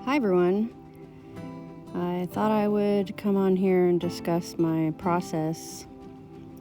Hi everyone. I thought I would come on here and discuss my process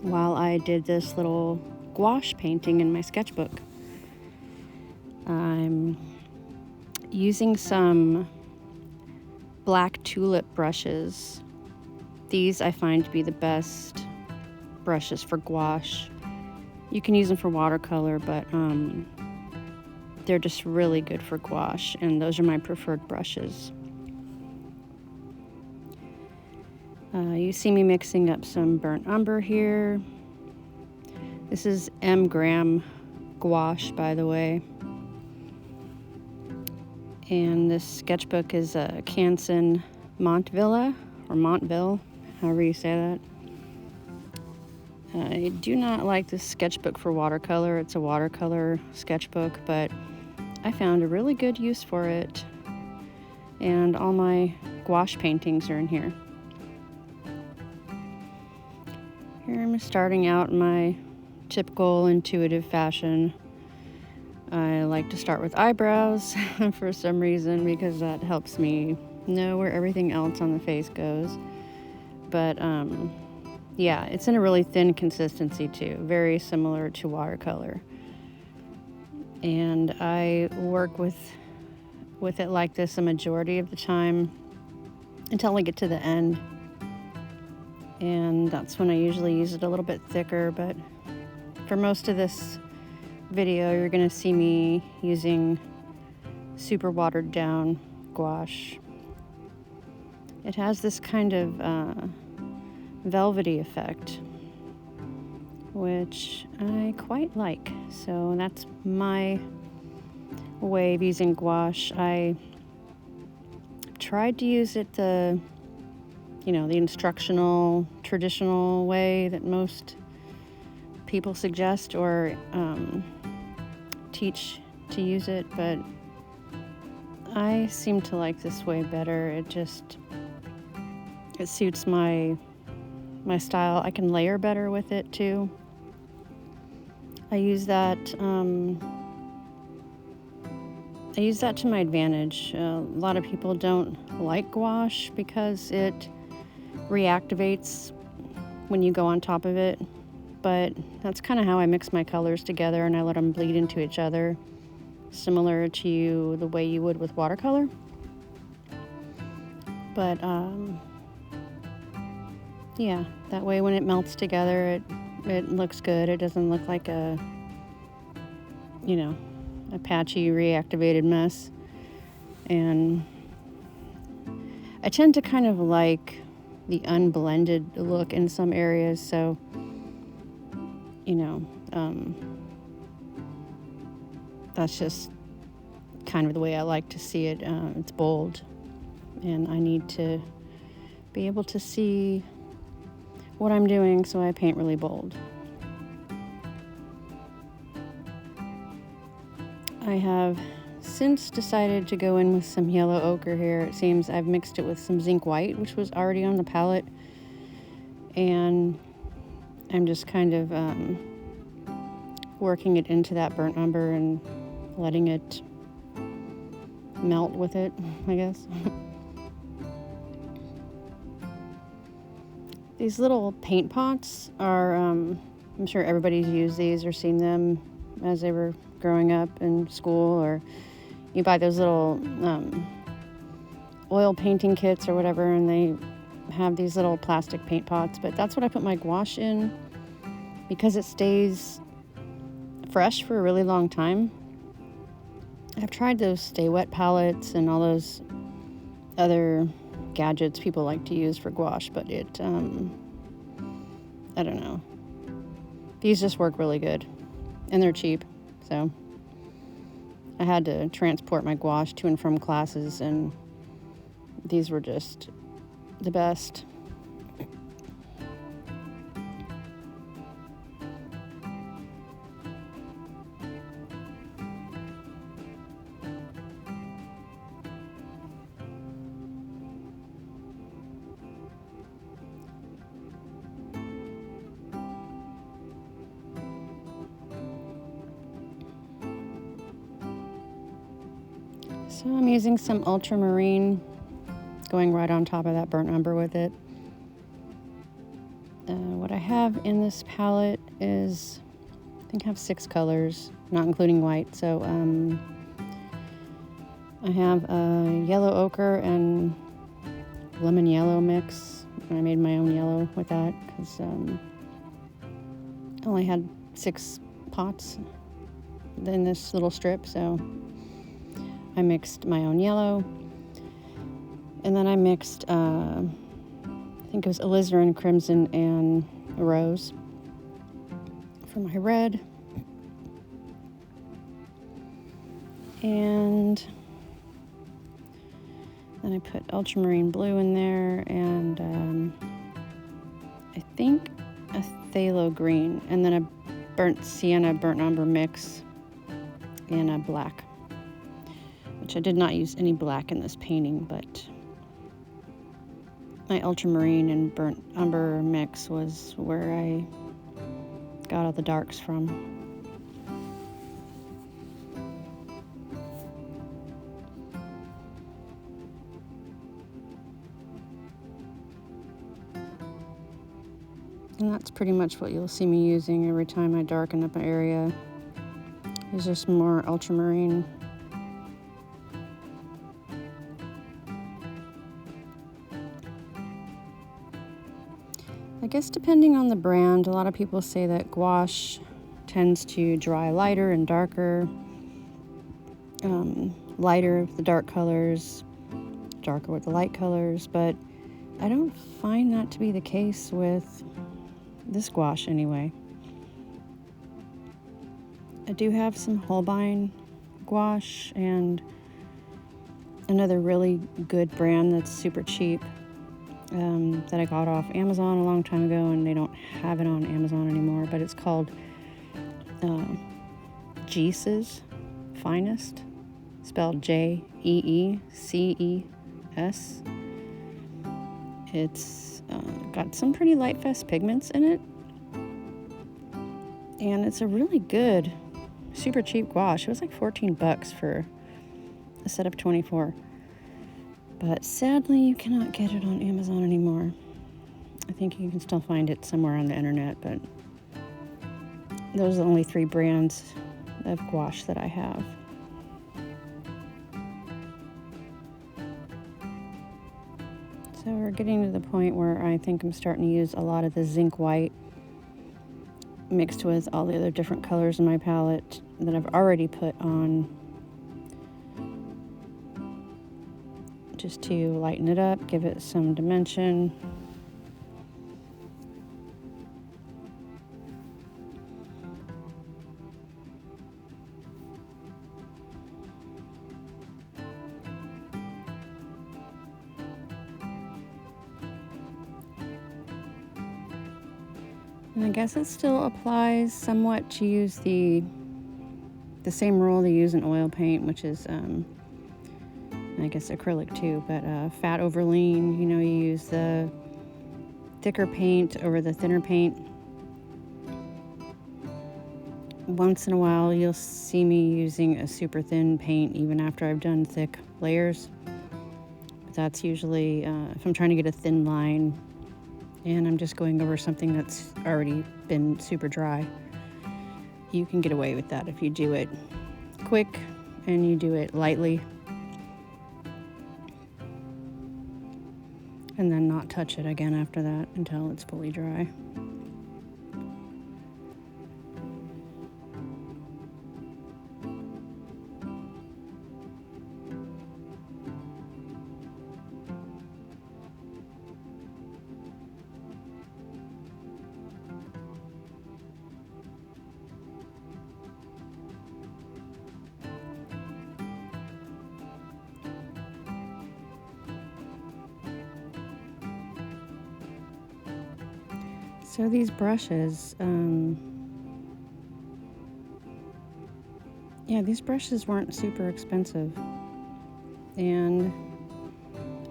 while I did this little gouache painting in my sketchbook. I'm using some black tulip brushes. These I find to be the best brushes for gouache. You can use them for watercolor, but they're just really good for gouache, and those are my preferred brushes. You see me mixing up some burnt umber here. This is M-gram gouache, by the way. And this sketchbook is a Canson Montville, or Montville, however you say that. I do not like this sketchbook for watercolor. It's a watercolor sketchbook, but I found a really good use for it. And all my gouache paintings are in here. Here I'm starting out in my typical intuitive fashion. I like to start with eyebrows for some reason because that helps me know where everything else on the face goes. But yeah, it's in a really thin consistency too, very similar to watercolor. And I work with it like this a majority of the time until I get to the end. And that's when I usually use it a little bit thicker, but for most of this video, you're going to see me using super watered down gouache. It has this kind of velvety effect, which I quite like. So that's my way of using gouache. I tried to use it the instructional, traditional way that most people suggest or teach to use it, but I seem to like this way better. It suits my style. I can layer better with it too. I use that to my advantage. A lot of people don't like gouache because it reactivates when you go on top of it, but that's kind of how I mix my colors together and I let them bleed into each other, similar to the way you would with watercolor. But yeah, that way when it melts together, it looks good. It doesn't look like a patchy reactivated mess. And I tend to kind of like the unblended look in some areas, so that's just kind of the way I like to see it. It's bold, and I need to be able to see what I'm doing, so I paint really bold. I have since decided to go in with some yellow ochre here. It seems I've mixed it with some zinc white, which was already on the palette, and I'm just kind of working it into that burnt umber and letting it melt with it, I guess. These little paint pots are, I'm sure everybody's used these or seen them as they were growing up in school, or you buy those little oil painting kits or whatever, and they have these little plastic paint pots. But that's what I put my gouache in because it stays fresh for a really long time. I've tried those stay wet palettes and all those other gadgets people like to use for gouache, but I don't know. These just work really good, and they're cheap, so I had to transport my gouache to and from classes, and these were just the best. So I'm using some ultramarine, going right on top of that burnt umber with it. What I have in this palette is, I think I have 6 colors, not including white. So I have a yellow ochre and lemon yellow mix. I made my own yellow with that because I only had 6 pots in this little strip, so I mixed my own yellow. And then I mixed, I think it was alizarin, crimson, and rose for my red. And then I put ultramarine blue in there, and I think a phthalo green, and then a burnt sienna, burnt umber mix, and a black, which I did not use any black in this painting, but my ultramarine and burnt umber mix was where I got all the darks from. And that's pretty much what you'll see me using every time I darken up an area, is just more ultramarine. I guess depending on the brand, a lot of people say that gouache tends to dry lighter and darker. Lighter with the dark colors, darker with the light colors, but I don't find that to be the case with this gouache anyway. I do have some Holbein gouache and another really good brand that's super cheap that I got off Amazon a long time ago, and they don't have it on Amazon anymore, but it's called Geese's Finest, spelled Jeeces. It's got some pretty light fast pigments in it, and it's a really good, super cheap gouache. It was like $14 for a set of 24. But sadly, you cannot get it on Amazon anymore. I think you can still find it somewhere on the internet, but those are the only 3 brands of gouache that I have. So we're getting to the point where I think I'm starting to use a lot of the zinc white mixed with all the other different colors in my palette that I've already put on, just to lighten it up, give it some dimension. And I guess it still applies somewhat to use the same rule they use in oil paint, which is I guess acrylic too, but fat over lean. You use the thicker paint over the thinner paint. Once in a while you'll see me using a super thin paint even after I've done thick layers. But that's usually if I'm trying to get a thin line and I'm just going over something that's already been super dry. You can get away with that if you do it quick and you do it lightly, and then not touch it again after that until it's fully dry. So these brushes, these brushes weren't super expensive, and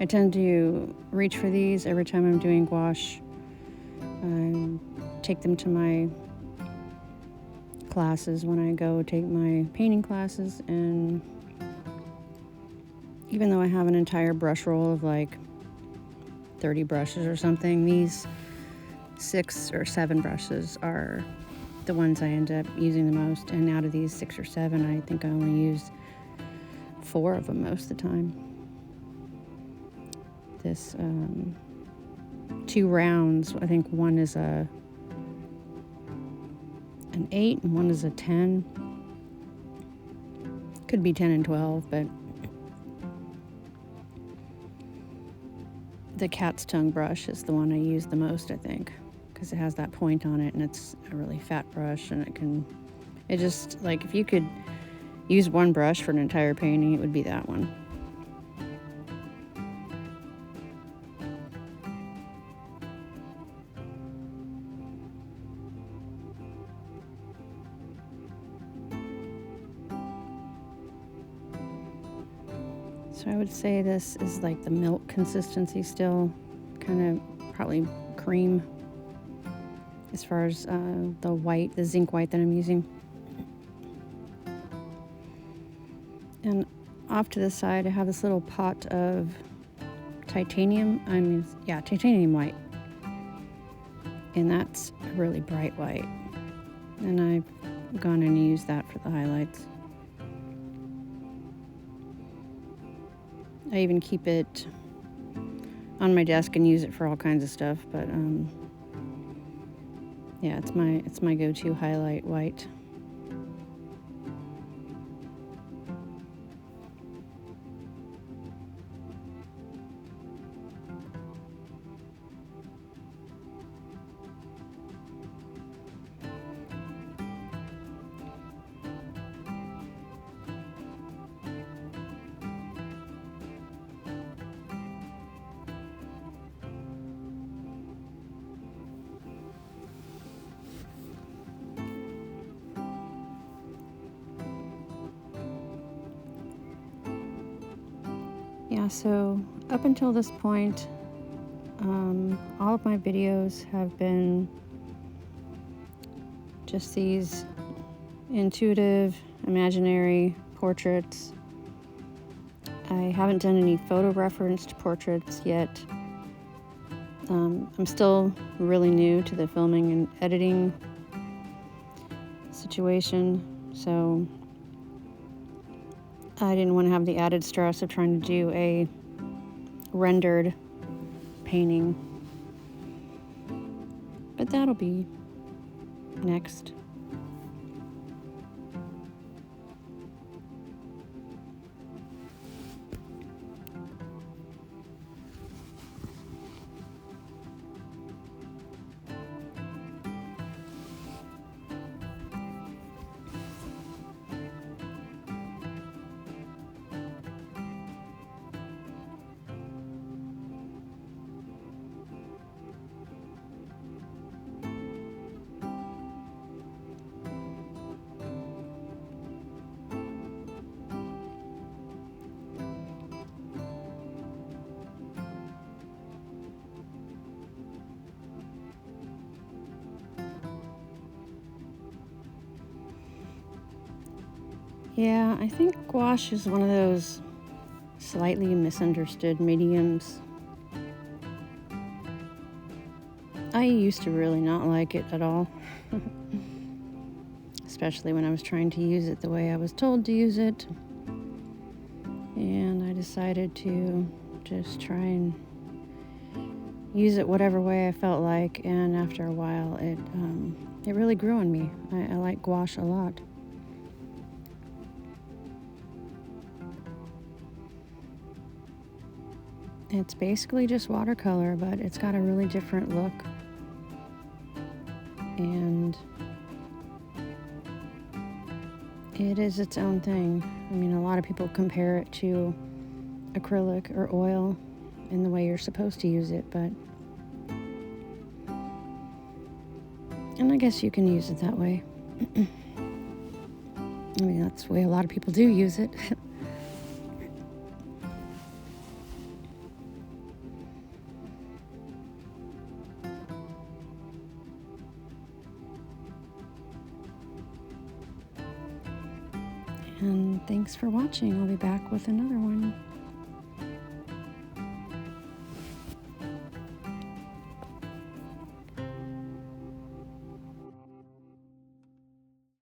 I tend to reach for these every time I'm doing gouache. I take them to my classes when I go take my painting classes, and even though I have an entire brush roll of like 30 brushes or something, these 6 or 7 brushes are the ones I end up using the most. And out of these 6 or 7, I think I only use 4 of them most of the time. This 2 rounds, I think one is an 8 and one is a 10. Could be 10 and 12, but the cat's tongue brush is the one I use the most, I think, because it has that point on it and it's a really fat brush, and it just, like, if you could use one brush for an entire painting, it would be that one. So I would say this is like the milk consistency still, kind of probably cream as far as the zinc white that I'm using. And off to the side, I have this little pot of titanium white. And that's a really bright white. And I've gone and used that for the highlights. I even keep it on my desk and use it for all kinds of stuff, but yeah, it's my go-to highlight white. Yeah, so up until this point, all of my videos have been just these intuitive, imaginary portraits. I haven't done any photo referenced portraits yet. I'm still really new to the filming and editing situation, so I didn't want to have the added stress of trying to do a rendered painting. But that'll be next. Yeah, I think gouache is one of those slightly misunderstood mediums. I used to really not like it at all, especially when I was trying to use it the way I was told to use it. And I decided to just try and use it whatever way I felt like, and after a while it really grew on me. I like gouache a lot. It's basically just watercolor, but it's got a really different look. And it is its own thing. I mean, a lot of people compare it to acrylic or oil in the way you're supposed to use it, but and I guess you can use it that way. I mean, that's the way a lot of people do use it. And thanks for watching. I'll be back with another one.